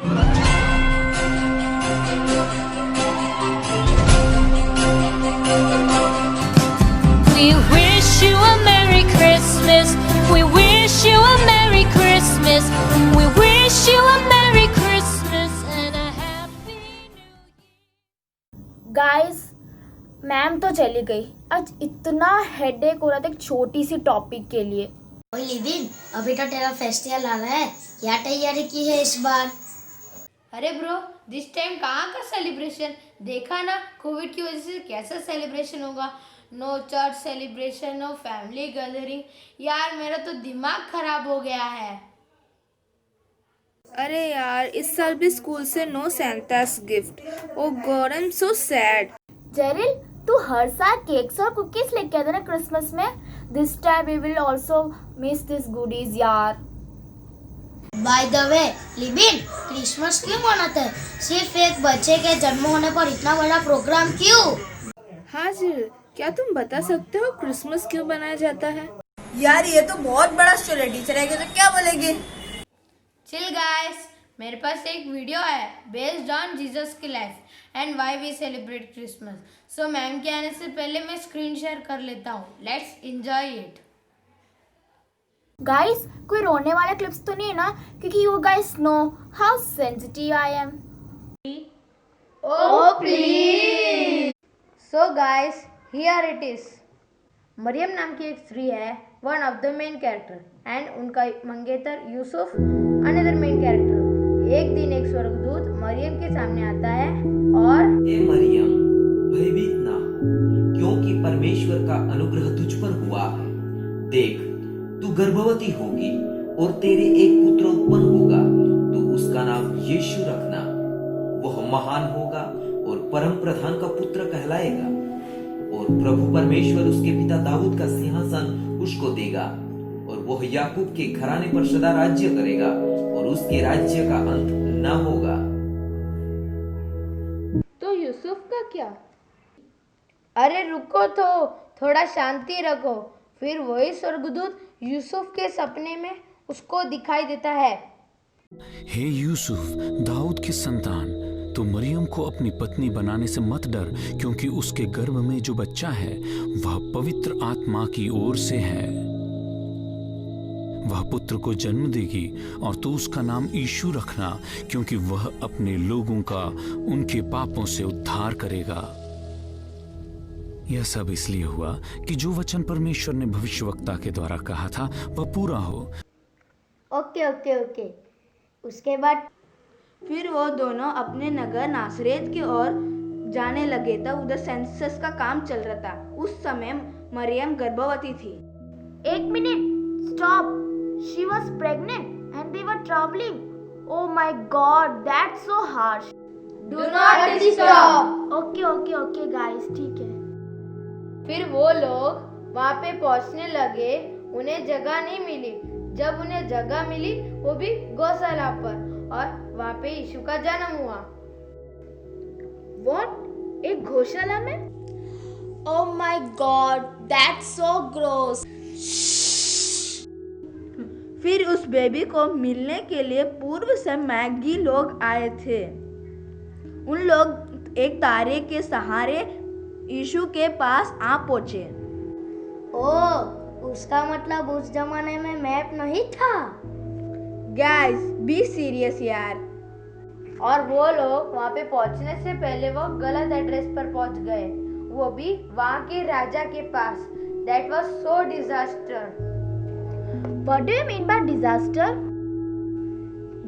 We wish you a Merry Christmas. We wish you a Merry Christmas. We wish you a Merry Christmas and a Happy New Year. Guys, ma'am तो चली गई. आज इतना headache हो रहा था एक छोटी सी टॉपिक के लिए. ओए लिविन, अभी तो तेरा फेस्टिवल आ रहा है, क्या तैयारी की है इस बार? अरे ब्रो, दिस टाइम कहाँ का सेलिब्रेशन? देखा ना कोविड की वजह से कैसा सेलिब्रेशन होगा. No church celebration, no family gathering. यार मेरा तो दिमाग खराब हो गया है. अरे यार, इस साल भी स्कूल से no Santa's gift. Oh God, I am so sad. Jeril, तू हर साल केक्स और कुकीज लेके आता ना क्रिसमस में. This time we will also miss this goodies यार. By the way Livin, Christmas क्यों मनाते हैं? सिर्फ एक बच्चे के जन्म होने पर इतना बड़ा प्रोग्राम क्यों? हाँ जी, क्या तुम बता सकते हो क्रिसमस क्यों मनाया जाता है? यार ये तो बहुत बड़ा स्टोरी है, टीचर आएगी तो क्या बोलेगी? चिल गाइस, मेरे पास एक वीडियो है बेस्ड ऑन जीसस की life and why we celebrate Christmas. So ma'am के आने से पहले मैं स्क्रीन शेयर कर लेता हूँ. Let's enjoy it. गाइस, कोई रोने वाले क्लिप्स तो नहीं है ना, क्योंकि you guys know how sensitive I am. Oh please. So guys, here it is. Mariam नाम की एक स्त्री है, one of the main character, and उनका मंगेतर यूसुफ अनदर मेन कैरेक्टर. एक दिन एक स्वर्गदूत मरियम के सामने आता है और हे मरियम, भयभीत ना हो, क्योंकि परमेश्वर का अनुग्रह तुझ पर हुआ है. देख, तू गर्भवती होगी और तेरे एक पुत्र उत्पन्न होगा. तू उसका नाम यीशु रखना. वह महान होगा और परम प्रधान का पुत्र कहलाएगा. और प्रभु परमेश्वर उसके पिता दाऊद का सिंहासन उसको देगा और वह याकूब के घराने पर सदा राज्य करेगा और उसके राज्य का अंत न होगा. तो यूसुफ का क्या? अरे रुको, तो थोड़ा शांति रखो. फिर वही स्वर्गदूत यूसुफ के सपने में उसको दिखाई देता है. हे यूसुफ, दाऊद की संतान, तो मरियम को अपनी पत्नी बनाने से मत डर, क्योंकि उसके गर्भ में जो बच्चा है वह पवित्र आत्मा की ओर से है. वह पुत्र को जन्म देगी और तू उसका नाम यीशु रखना, क्योंकि वह अपने लोगों का उनके पापों से उद्धार करेगा. यह सब इसलिए हुआ कि जो वचन परमेश्वर ने भविष्यवक्ता के द्वारा कहा था वह पूरा हो. ओके. उसके बाद फिर वो दोनों अपने नगर नासरेत की ओर जाने लगे. तब उधर सेंसस का काम चल रहा था. उस समय मरियम गर्भवती थी. एक minute, stop. She was pregnant and they were travelling. Oh my god, that's so harsh. Do not disturb. Okay guys, ठीक है. फिर वो लोग वहां पे पहुंचने लगे. उन्हें जगह नहीं मिली. जब उन्हें जगह मिली वो भी गौशाला पर, और वहां पे यीशु का जन्म हुआ. What? एक गौशाला में? Oh my God, that's so gross. फिर उस बेबी को मिलने के लिए पूर्व से मैगी लोग आए थे. उन लोग एक तारे के सहारे यीशु के पास आ पहुंचे. ओ, उसका मतलब उस जमाने में मैप नहीं था. गाइस, बी सीरियस यार. और वो लोग वहाँ पे पहुँचने से पहले वो गलत एड्रेस पर पहुँच गए, वो भी वहाँ के राजा के पास. That was so disaster. What do you mean by disaster?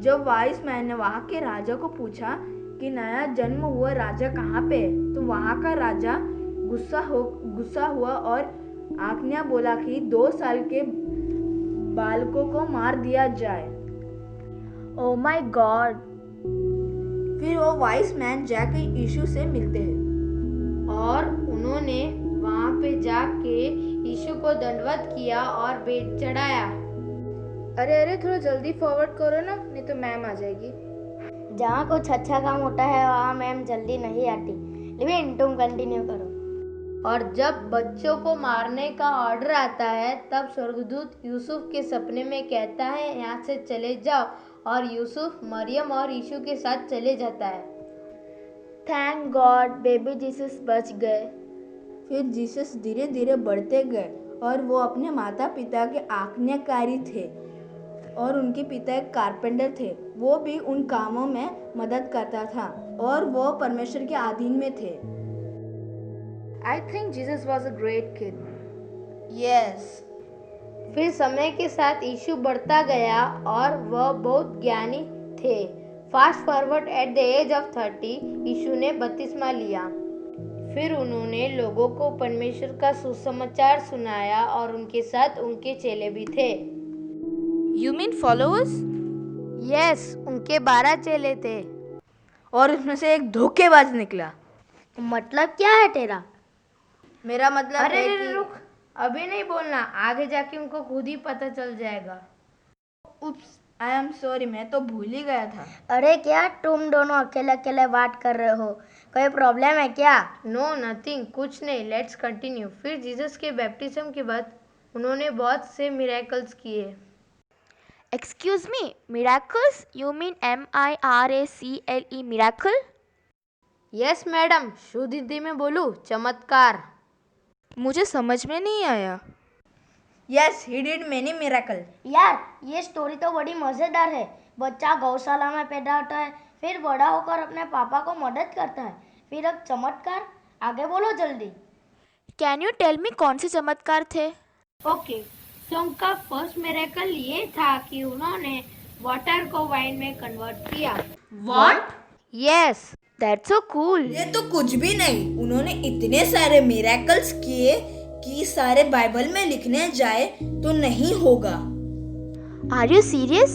जब वाइस मैन ने वहाँ के राजा को पूछा कि नया जन्म हुआ राजा कहाँ पे, तो वहाँ का राजा गुस्सा हुआ और आज्ञा बोला कि 2 साल के बालकों को मार दिया जाए. Oh my God. फिर वो वाइस मैन जाके यीशु से मिलते हैं और उन्होंने वहाँ पे जाके यीशु को दंडवत किया और भेंट चढ़ाया. अरे थोड़ा जल्दी फॉरवर्ड करो ना, नहीं तो मैम आ जाएगी. जहाँ कुछ अच्छा काम होता है वहाँ मैम जल्दी नहीं आती. लिविन, तुम कंटिन्यू करो. और जब बच्चों को मारने का ऑर्डर आता है तब स्वर्गदूत यूसुफ के सपने में कहता है यहाँ से चले जाओ और यूसुफ मरियम और यीशु के साथ चले जाता है। थैंक गॉड बेबी जीसस बच गए। फिर जीसस धीरे धीरे बढ़ते गए और वो अपने माता पिता के आज्ञाकारी थे और उनके पिता एक कारपेंटर थे। वो भी उन कामों में मदद करता था और वो परमेश्वर के अधीन में थे। I think Jesus was a great kid. Yes. फिर समय के साथ यीशु बढ़ता गया और वह बहुत ज्ञानी थे। Fast forward at the age of 30 Yeshu ने बपतिस्मा लिया। फिर उन्होंने लोगों को परमेश्वर का सुसमाचार सुनाया और उनके साथ उनके चेले भी थे। You mean followers? यस, उनके 12 चेले थे। और उसमें से एक धोखेबाज निकला। मतलब क्या है तेरा? मेरा मतलब अरे है रे, कि रुक, अभी नहीं बोलना, आगे जाके उनको खुद ही पता चल जाएगा। उप्स, आई एम सॉरी, मैं तो भूल ही गया था। अरे क्या तुम दोनों अकेले अकेले बात कर रहे हो? कोई प्रॉब्लम है क्या? नो नथिंग, कुछ नहीं, लेट्स कंटिन्यू। फिर जीसस के बैप्टिज्म के बाद उन्होंने बहुत से मिरेकल्स किए। Excuse me, miracles? You mean MIRACLE miracle? Yes madam, शुद्ध हिंदी में बोलूं, चमत्कार। मुझे समझ में नहीं आया। Yes, he did many miracle. यार ये स्टोरी तो बड़ी मज़ेदार है। बच्चा गौशाला में पैदा होता है, फिर बड़ा होकर अपने पापा को मदद करता है, फिर अब चमत्कार। आगे बोलो जल्दी। कैन यू टेल मी कौन से चमत्कार थे? ओके, तो उनका फर्स्ट मिरेकल ये था कि उन्होंने वाटर को वाइन में कन्वर्ट किया। What? Yes, that's so cool. ये तो कुछ भी नहीं, उन्होंने इतने सारे मिरेकल्स किए कि सारे बाइबल में लिखने जाए तो नहीं होगा। Are you serious?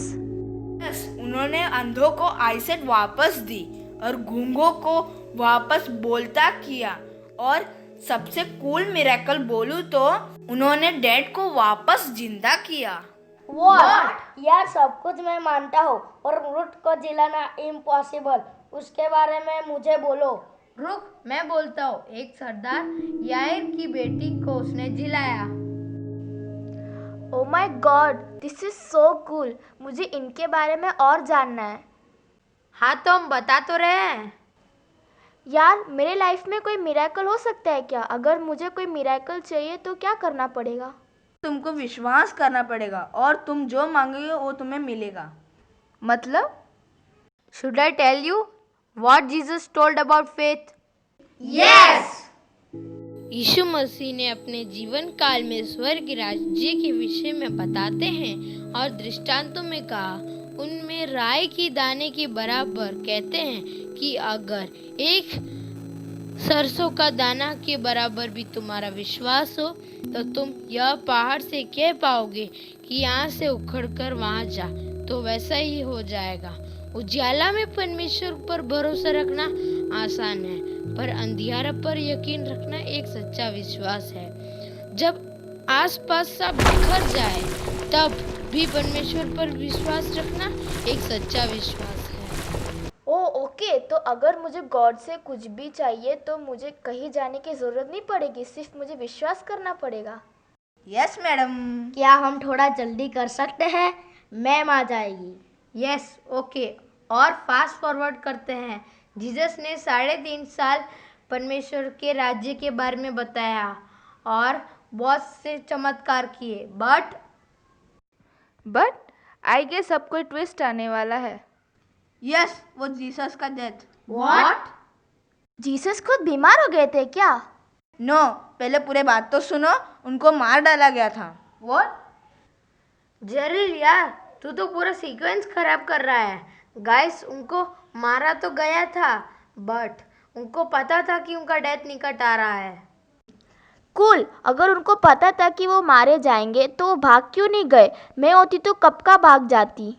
यस, उन्होंने अंधों को आईसाइट वापस दी और गूंगों को वापस बोलता किया। और सबसे कूल मिरेकल बोलूं तो उन्होंने डेड को वापस जिंदा किया। व्हाट? यार सब कुछ मैं मानता हूँ, और मृत को जिलाना इम्पॉसिबल। उसके बारे में मुझे बोलो। रुक, मैं बोलता हूँ। एक सरदार यायर की बेटी को उसने जिलाया। Oh my God, this is so cool. मुझे इनके बारे में और जानना है। हाँ तो हम बता तो रहे हैं। यार मेरे लाइफ में कोई मिरेकल हो सकता है क्या? अगर मुझे कोई मिरेकल चाहिए तो क्या करना पड़ेगा? तुमको विश्वास करना पड़ेगा और तुम जो मांगोगे वो तुम्हें मिलेगा। मतलब? Should I tell you what Jesus told about faith? Yes. Yeshu Masih ने अपने जीवन काल में स्वर्ग राज्य के विषय में बताते हैं और दृष्टांतों में कहा। उनमें राई की दाने के बराबर कहते हैं कि अगर एक सरसों का दाना के बराबर भी तुम्हारा विश्वास हो तो तुम यह पहाड़ से कह पाओगे कि यहाँ से उखड़कर वहाँ जा, तो वैसा ही हो जाएगा। उजाला में परमेश्वर पर भरोसा रखना आसान है, पर अंधियारा पर यकीन रखना एक सच्चा विश्वास है। जब आसपास सब बिखर जाए तब भी परमेश्वर पर विश्वास रखना एक सच्चा विश्वास है। ओ ओके, तो अगर मुझे गॉड से कुछ भी चाहिए तो मुझे कहीं जाने की जरूरत नहीं पड़ेगी, सिर्फ मुझे विश्वास करना पड़ेगा। Yes madam. क्या हम थोड़ा जल्दी कर सकते हैं? मैम आ जाएगी। Yes, okay. और फास्ट फॉरवर्ड करते हैं। जीसस ने 3.5 साल परमेश्वर के राज्य के बारे में बताया और बहुत से चमत्कार किए। बट आई गेस अब कोई ट्विस्ट आने वाला है। यस, वो जीसस का डेथ। व्हाट? जीसस खुद बीमार हो गए थे क्या? नो, पहले पूरे बात तो सुनो। उनको मार डाला गया था। व्हाट? जेरिल यार, तू तो पूरा सीक्वेंस खराब कर रहा है। गाइस, उनको मारा तो गया था, बट उनको पता था कि उनका डेथ निकट आ रहा है। कूल। अगर उनको पता था कि वो मारे जाएंगे तो वो भाग क्यों नहीं गए? मैं होती तो कब का भाग जाती।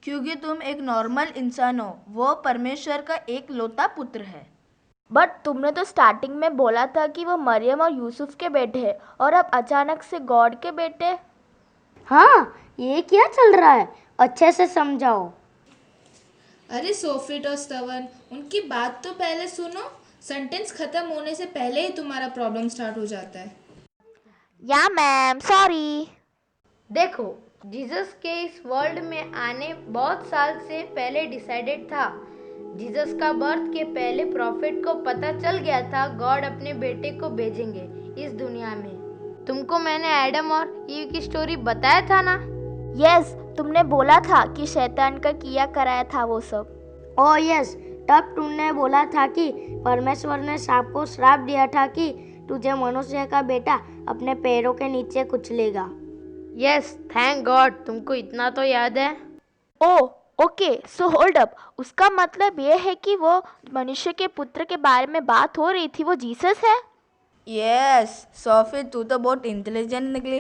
क्योंकि तुम एक नॉर्मल इंसान हो, वो परमेश्वर का एक लौता पुत्र है। बट तुमने तो स्टार्टिंग में बोला था कि वो मरियम और यूसुफ के बेटे हैं, और अब अचानक से गॉड के बेटे। हाँ, ये क्या चल रहा है? अच्छे से समझाओ। अरे सोफिट और स्तवन, उनकी बात तो पहले सुनो। सेंटेंस खत्म होने से पहले ही तुम्हारा प्रॉब्लम स्टार्ट हो जाता है। या मैम, सॉरी। देखो, जीसस के इस वर्ल्ड में आने बहुत साल से पहले डिसाइडेड था। जीसस का बर्थ के पहले प्रॉफिट को पता चल गया था गॉड अपने बेटे को भेजेंगे इस दुनिया में। तुमको मैंने एडम और ईव की स्टोरी बताया था ना? यस, तुमने बोला था कि शैतान का किया कराया था वो सब। ओह यस, तब तुमने बोला था कि परमेश्वर ने सांप को श्राप दिया था कि तुझे मनुष्य का बेटा अपने पैरों के नीचे कुचलेगा। यस, थैंक गॉड, तुमको इतना तो याद है। Oh okay, so hold up, उसका मतलब ये है कि वो मनुष्य के पुत्र के बारे में बात हो रही थी, वो जीसस है? यस सोफी, तू तो बहुत इंटेलिजेंट निकली।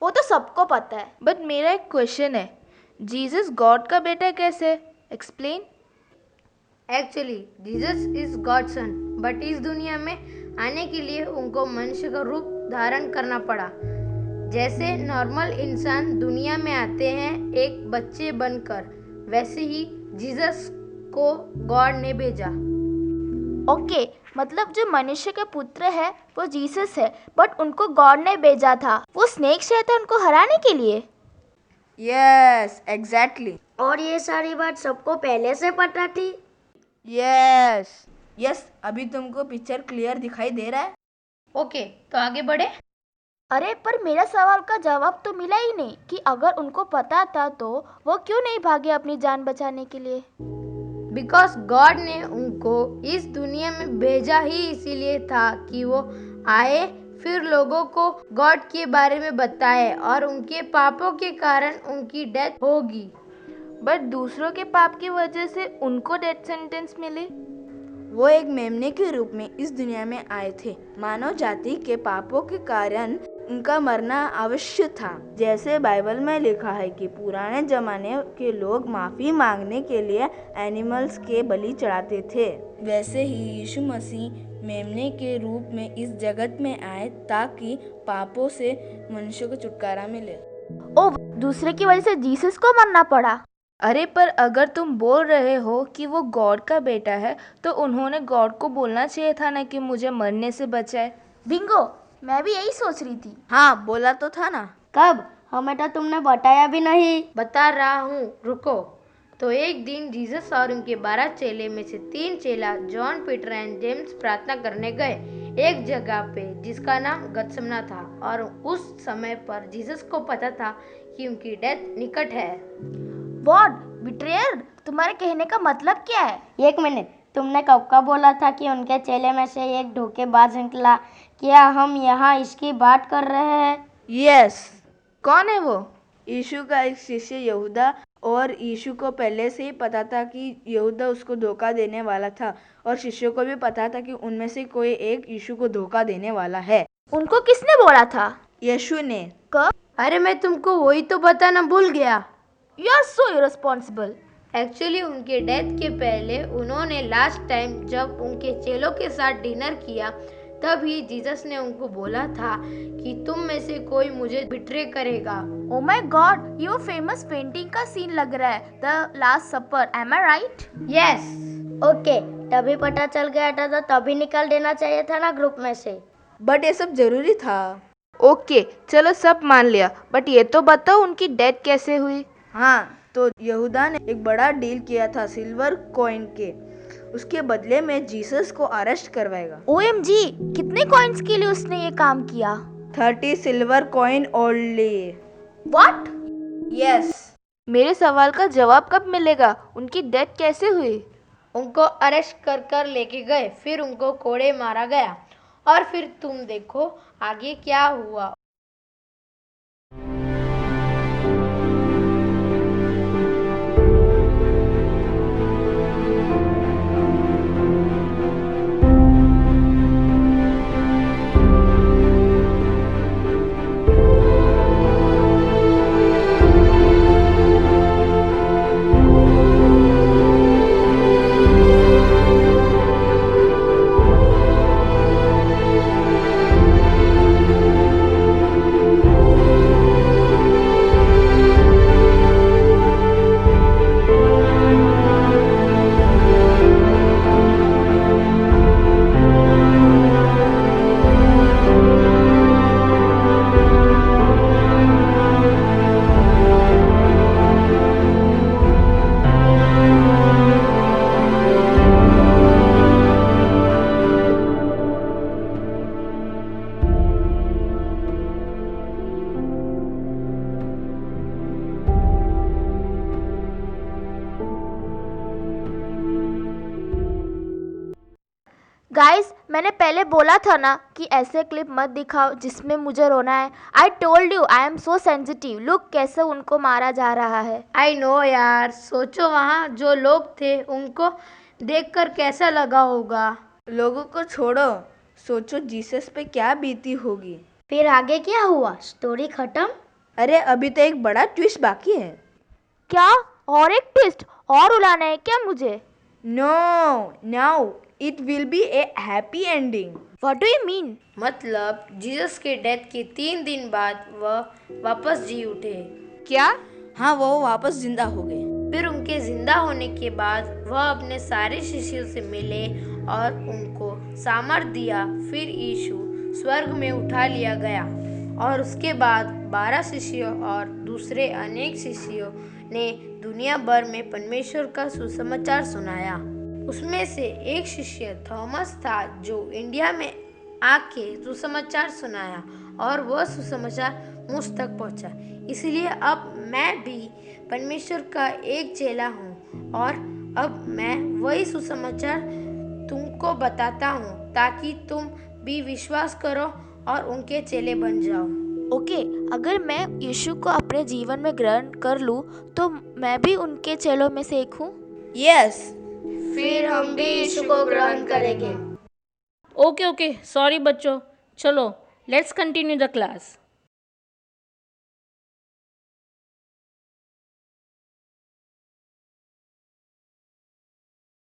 वो तो सबको पता है। बट मेरा एक क्वेश्चन है, जीसस गॉड का बेटा कैसे? Explain. Actually Jesus is god son, but इस दुनिया में आने के लिए उनको मनुष्य का रूप धारण करना पड़ा। जैसे नॉर्मल इंसान दुनिया में आते हैं एक बच्चे बनकर, वैसे ही जीसस को गॉड ने भेजा। ओके, मतलब जो मनुष्य के पुत्र है वो जीसस है, बट उनको गॉड ने भेजा था वो स्नेक शैतान को हराने के लिए। Yes exactly. और ये सारी बात सबको पहले से पता थी? यस, अभी तुमको पिक्चर क्लियर दिखाई दे रहा है? ओके, तो आगे बढ़े। अरे पर मेरा सवाल का जवाब तो मिला ही नहीं कि अगर उनको पता था तो वो क्यों नहीं भागे अपनी जान बचाने के लिए? बिकॉज गॉड ने उनको इस दुनिया में भेजा ही इसीलिए था कि वो आए, फिर लोगों को गॉड के बारे में बताए और उनके पापों के कारण उनकी डेथ होगी। बट दूसरों के पाप की वजह से उनको डेथ सेंटेंस मिली। वो एक मेमने के रूप में इस दुनिया में आए थे। मानव जाति के पापों के कारण उनका मरना अवश्य था। जैसे बाइबल में लिखा है कि पुराने जमाने के लोग माफ़ी मांगने के लिए एनिमल्स के बलि चढ़ाते थे, वैसे ही यीशु मसीह मेमने के रूप में इस जगत में आए ताकि पापों से मनुष्य को छुटकारा मिले। ओह, दूसरे की वजह से जीसस को मरना पड़ा? अरे पर अगर तुम बोल रहे हो कि वो गॉड का बेटा है तो उन्होंने गॉड को बोलना चाहिए था ना कि मुझे मरने से बचाए। बिंगो, मैं भी यही सोच रही थी। हाँ, बोला तो था ना। कब? हमें तो तुमने बताया भी नहीं। बता रहा हूँ, रुको। तो एक दिन जीसस और उनके 12 चेले में से 3 चेला जॉन, पीटर एंड जेम्स प्रार्थना करने गए एक जगह पे जिसका नाम गतसमना था, और उस समय पर जीसस को पता था कि उनकी डेथ निकट है। व्हाट? बिट्रेयर? तुम्हारे कहने का मतलब क्या है? एक मिनट, तुमने कब का बोला था कि उनके चेले में से एक धोखेबाज निकला? क्या हम यहाँ इसकी बात कर रहे हैं? यस। कौन है वो? यीशु का एक शिष्य यहूदा, और यीशु को पहले से ही पता था कि यहूदा उसको धोखा देने वाला था, और शिष्यों को भी पता था कि उनमें से कोई एक यीशु को धोखा देने वाला है। उनको किसने बोला था? यीशु ने। कब? अरे मैं तुमको वही तो बताना भूल गया। You are so irresponsible. Actually उनके डेथ के पहले उन्होंने लास्ट टाइम जब उनके चेलों के साथ डिनर किया तभी जीसस ने उनको बोला था कि तुम में से कोई मुझे बिट्रे करेगा। ओ माय गॉड, ये वो फेमस पेंटिंग का सीन लग रहा है, the last supper, am I right? Yes. Okay, तभी पता चल गया था तो तभी निकाल देना चाहिए था ना ग्रुप में से। बट ये सब जरूरी था। ओके, चलो सब मान लिया, बट ये तो बताओ उनकी डेथ कैसे हुई? हाँ, तो यहूदा ने एक बड़ा डील किया था सिल्वर कॉइन के। उसके बदले में जीसस को अरेस्ट करवाएगा। OMG, कितने कॉइन्स के लिए उसने ये काम किया? 30 silver coin only. What? Yes. मेरे सवाल का जवाब कब मिलेगा? उनकी डेथ कैसे हुई? उनको अरेस्ट कर कर लेके गए, फिर उनको कोड़े मारा गया, और फिर तुम देखो आगे क्या हुआ। गाइस, मैंने पहले बोला था ना कि ऐसे क्लिप मत दिखाओ जिसमें मुझे रोना है। I told you I am so sensitive. Look कैसे उनको मारा जा रहा है। आई नो यार, सोचो वहाँ जो लोग थे उनको देखकर कैसा लगा होगा। लोगों को छोड़ो, सोचो जीसस पे क्या बीती होगी। फिर आगे क्या हुआ? स्टोरी खत्म? अरे अभी तो एक बड़ा ट्विस्ट बाकी है। क्या? और एक ट्विस्ट और उलाना है क्या मुझे? No, now it will be a happy ending. What do you mean? मतलब जीसस के डेथ के 3 दिन बाद वह वापस जी उठे। क्या? हाँ, वो वापस जिंदा हो गए। फिर उनके जिंदा होने के बाद वह अपने सारे शिष्यों से मिले और उनको सामर्थ दिया। फिर यीशु स्वर्ग में उठा लिया गया और उसके बाद 12 शिष्यों और दूसरे अनेक शिष्यों ने दुनिया भर में परमेश्वर का सुसमाचार सुनाया। उसमें से एक शिष्य थॉमस था जो इंडिया में आके सुसमाचार सुनाया और वह सुसमाचार मुझ तक पहुंचा। इसलिए अब मैं भी परमेश्वर का एक चेला हूँ और अब मैं वही सुसमाचार तुमको बताता हूँ ताकि तुम भी विश्वास करो और उनके चेले बन जाओ। ओके, अगर मैं यीशु को अपने जीवन में ग्रहण कर लूँ तो मैं भी उनके चेलों में से एक हूँ। यस। फिर हम भी यीशु को ग्रहण करेंगे। ओके, सॉरी बच्चों, चलो लेट्स कंटिन्यू द क्लास।